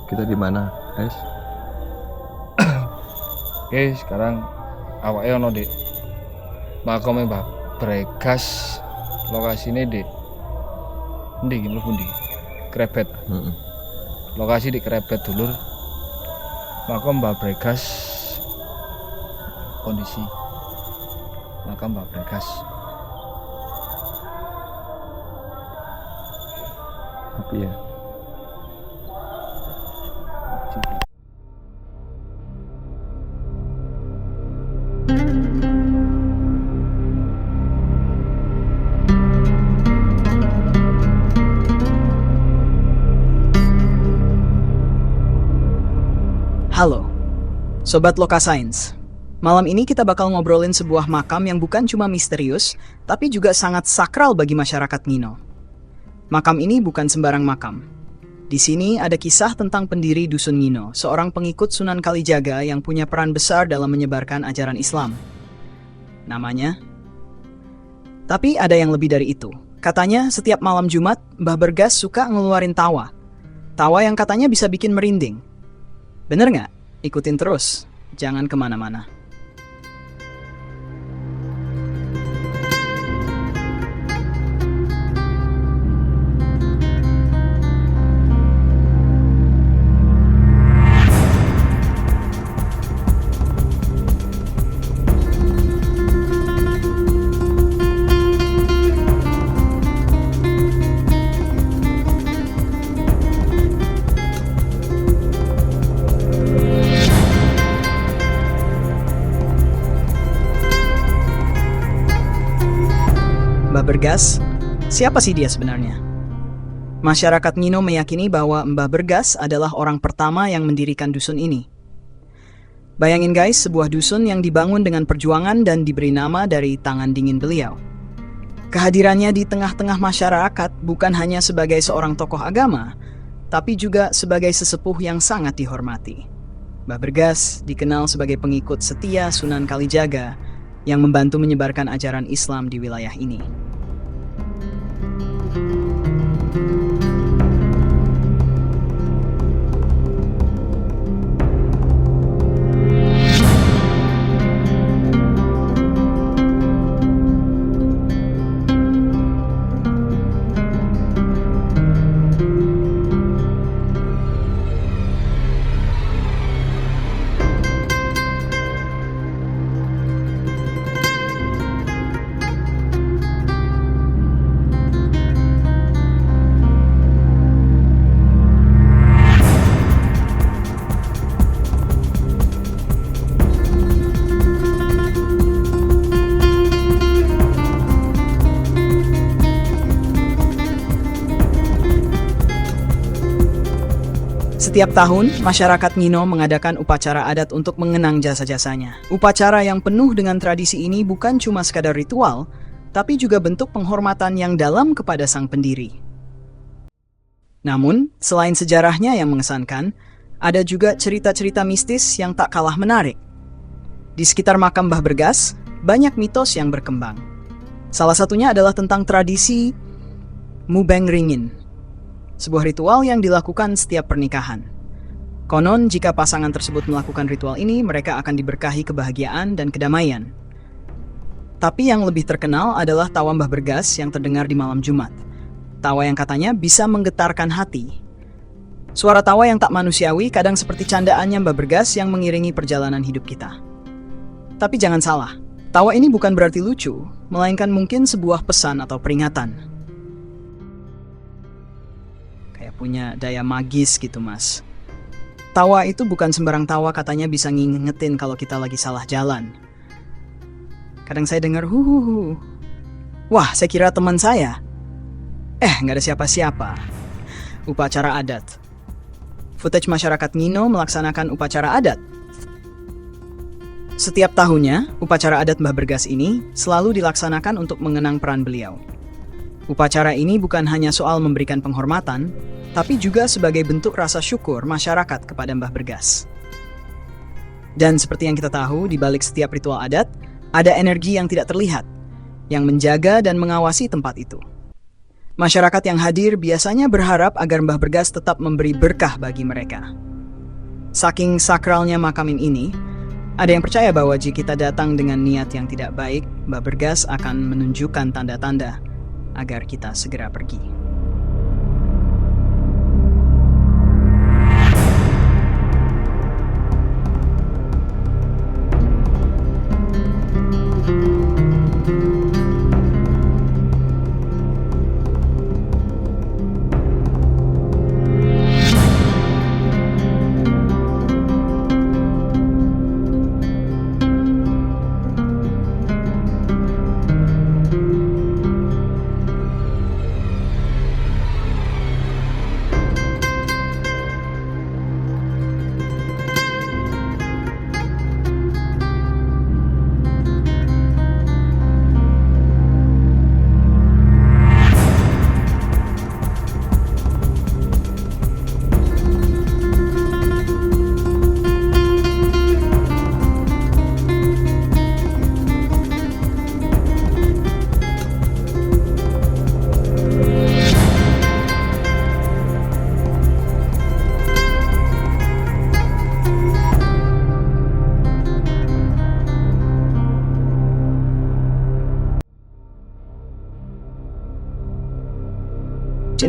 Kita di mana, guys? Oke, sekarang awake ono di makam Mbah Bregas. Lokasine di ndi iki mlebu ndi? Krebet. Lokasi di Krebet dulur. Makam Mbah Bregas. Kondisi makam Mbah Bregas. Tapi ya. Halo, Sobat Lokasains. Malam ini kita bakal ngobrolin sebuah makam yang bukan cuma misterius, tapi juga sangat sakral bagi masyarakat Ngino. Makam ini bukan sembarang makam. Di sini ada kisah tentang pendiri Dusun Ngino, seorang pengikut Sunan Kalijaga yang punya peran besar dalam menyebarkan ajaran Islam. Namanya? Tapi ada yang lebih dari itu. Katanya setiap malam Jumat, Mbah Bergas suka ngeluarin tawa. Tawa yang katanya bisa bikin merinding. Bener nggak? Ikutin terus, jangan kemana-mana. Mbah Bergas, siapa sih dia sebenarnya? Masyarakat Ngino meyakini bahwa Mbah Bergas adalah orang pertama yang mendirikan dusun ini. Bayangin guys, sebuah dusun yang dibangun dengan perjuangan dan diberi nama dari tangan dingin beliau. Kehadirannya di tengah-tengah masyarakat bukan hanya sebagai seorang tokoh agama, tapi juga sebagai sesepuh yang sangat dihormati. Mbah Bergas dikenal sebagai pengikut setia Sunan Kalijaga yang membantu menyebarkan ajaran Islam di wilayah ini. Setiap tahun, masyarakat Ngino mengadakan upacara adat untuk mengenang jasa-jasanya. Upacara yang penuh dengan tradisi ini bukan cuma sekadar ritual, tapi juga bentuk penghormatan yang dalam kepada sang pendiri. Namun, selain sejarahnya yang mengesankan, ada juga cerita-cerita mistis yang tak kalah menarik. Di sekitar makam Mbah Bergas, banyak mitos yang berkembang. Salah satunya adalah tentang tradisi Mubeng Ringin, sebuah ritual yang dilakukan setiap pernikahan. Konon, jika pasangan tersebut melakukan ritual ini, mereka akan diberkahi kebahagiaan dan kedamaian. Tapi yang lebih terkenal adalah tawa Mbah Bergas yang terdengar di malam Jumat. Tawa yang katanya bisa menggetarkan hati. Suara tawa yang tak manusiawi kadang seperti candaannya Mbah Bergas yang mengiringi perjalanan hidup kita. Tapi jangan salah, tawa ini bukan berarti lucu, melainkan mungkin sebuah pesan atau peringatan. Punya daya magis gitu mas. Tawa itu bukan sembarang tawa, katanya bisa ngingetin kalau kita lagi salah jalan. Kadang saya dengar huhuhu. Wah, saya kira teman saya. Nggak ada siapa-siapa. Upacara adat. Footage masyarakat Ngino melaksanakan upacara adat. Setiap tahunnya, upacara adat Mbah Bergas ini selalu dilaksanakan untuk mengenang peran beliau. Upacara ini bukan hanya soal memberikan penghormatan, tapi juga sebagai bentuk rasa syukur masyarakat kepada Mbah Bergas. Dan seperti yang kita tahu, di balik setiap ritual adat, ada energi yang tidak terlihat, yang menjaga dan mengawasi tempat itu. Masyarakat yang hadir biasanya berharap agar Mbah Bergas tetap memberi berkah bagi mereka. Saking sakralnya makam ini, ada yang percaya bahwa jika kita datang dengan niat yang tidak baik, Mbah Bergas akan menunjukkan tanda-tanda agar kita segera pergi.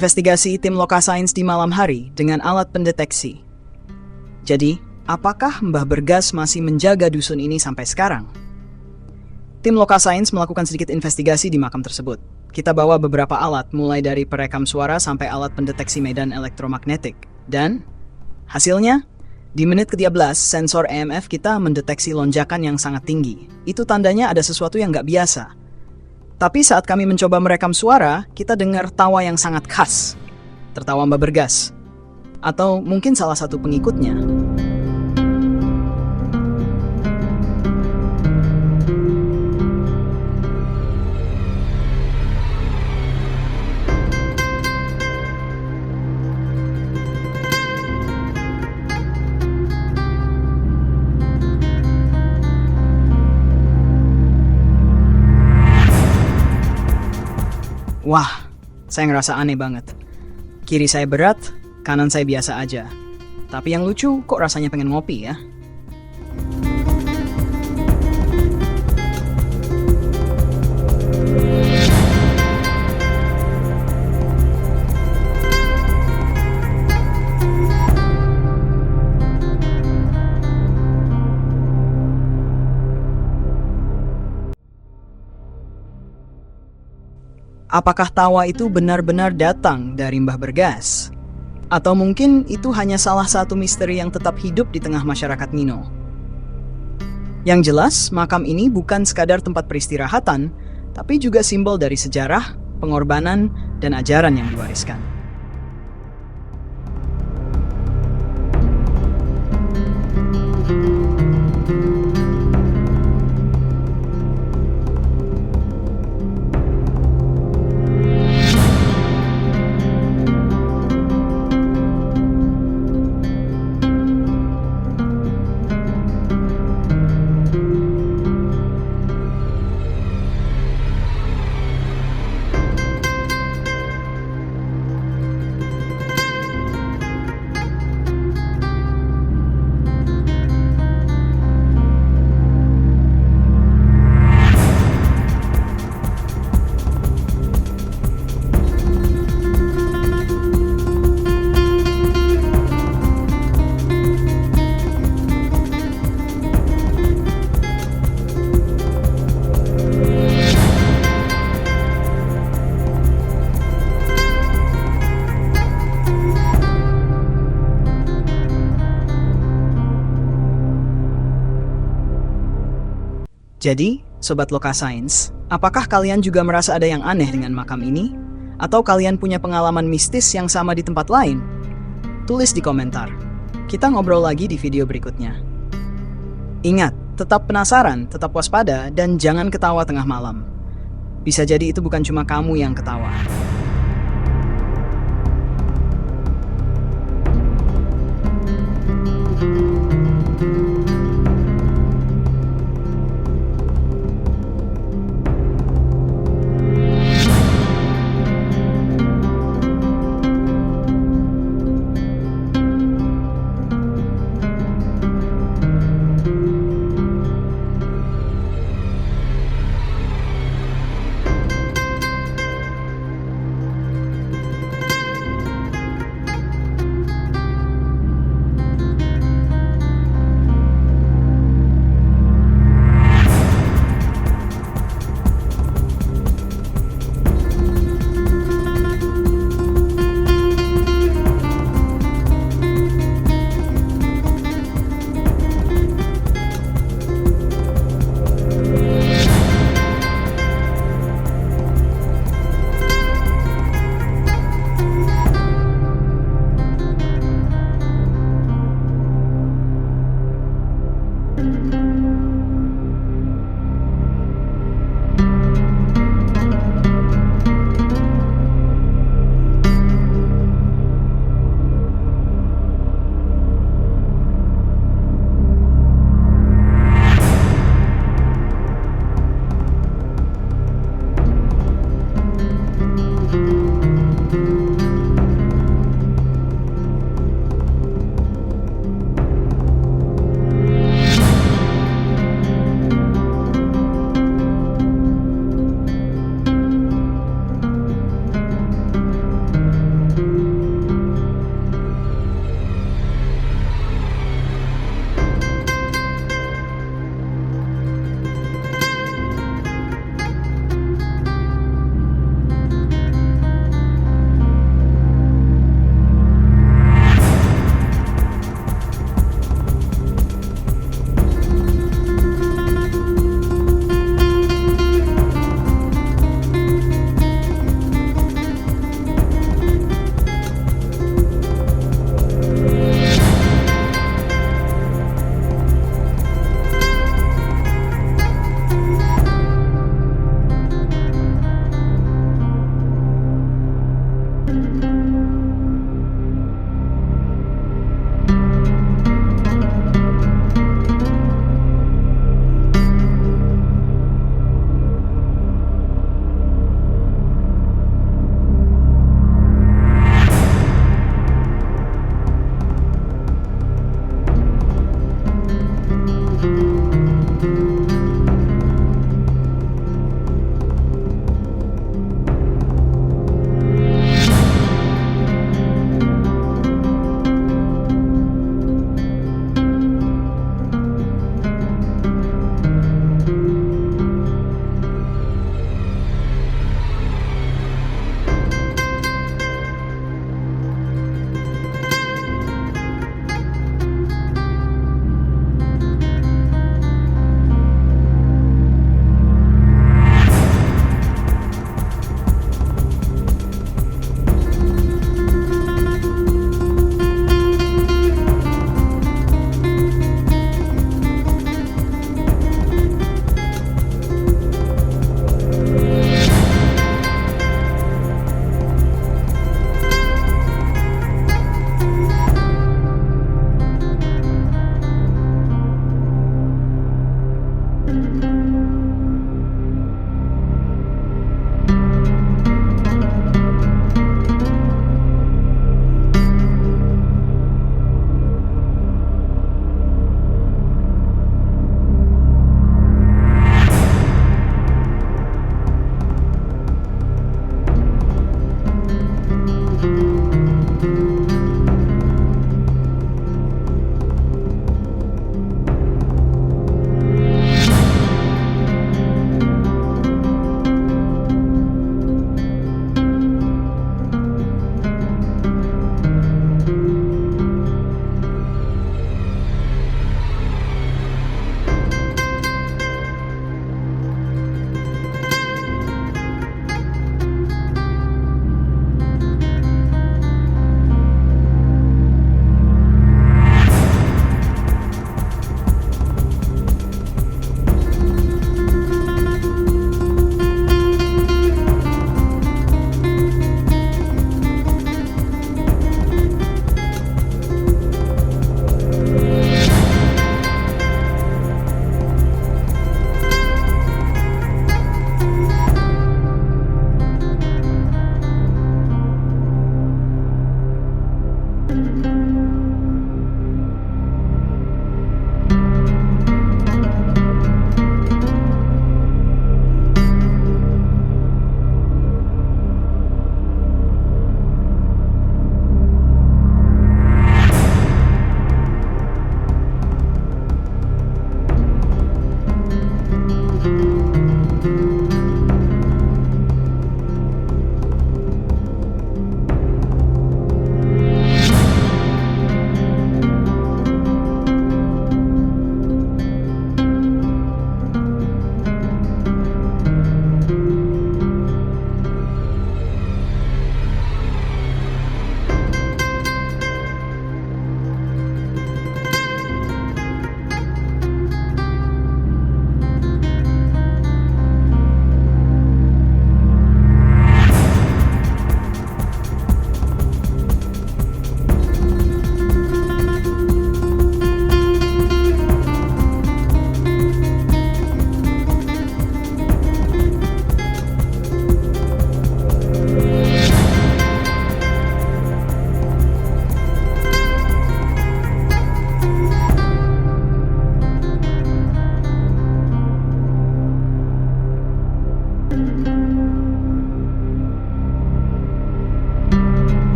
Investigasi tim Lokasains di malam hari dengan alat pendeteksi. Jadi, apakah Mbah Bergas masih menjaga dusun ini sampai sekarang? Tim Lokasains melakukan sedikit investigasi di makam tersebut. Kita bawa beberapa alat, mulai dari perekam suara sampai alat pendeteksi medan elektromagnetik. Dan, hasilnya, di menit ke-13, sensor EMF kita mendeteksi lonjakan yang sangat tinggi. Itu tandanya ada sesuatu yang nggak biasa. Tapi saat kami mencoba merekam suara, kita dengar tawa yang sangat khas. Tertawa Mbah Bergas. Atau mungkin salah satu pengikutnya. Wah, saya ngerasa aneh banget. Kiri saya berat, kanan saya biasa aja. Tapi yang lucu, kok rasanya pengen ngopi ya? Apakah tawa itu benar-benar datang dari Mbah Bergas? Atau mungkin itu hanya salah satu misteri yang tetap hidup di tengah masyarakat Mino? Yang jelas, makam ini bukan sekadar tempat peristirahatan, tapi juga simbol dari sejarah, pengorbanan, dan ajaran yang diwariskan. Jadi, Sobat Lokasains, apakah kalian juga merasa ada yang aneh dengan makam ini? Atau kalian punya pengalaman mistis yang sama di tempat lain? Tulis di komentar. Kita ngobrol lagi di video berikutnya. Ingat, tetap penasaran, tetap waspada, dan jangan ketawa tengah malam. Bisa jadi itu bukan cuma kamu yang ketawa.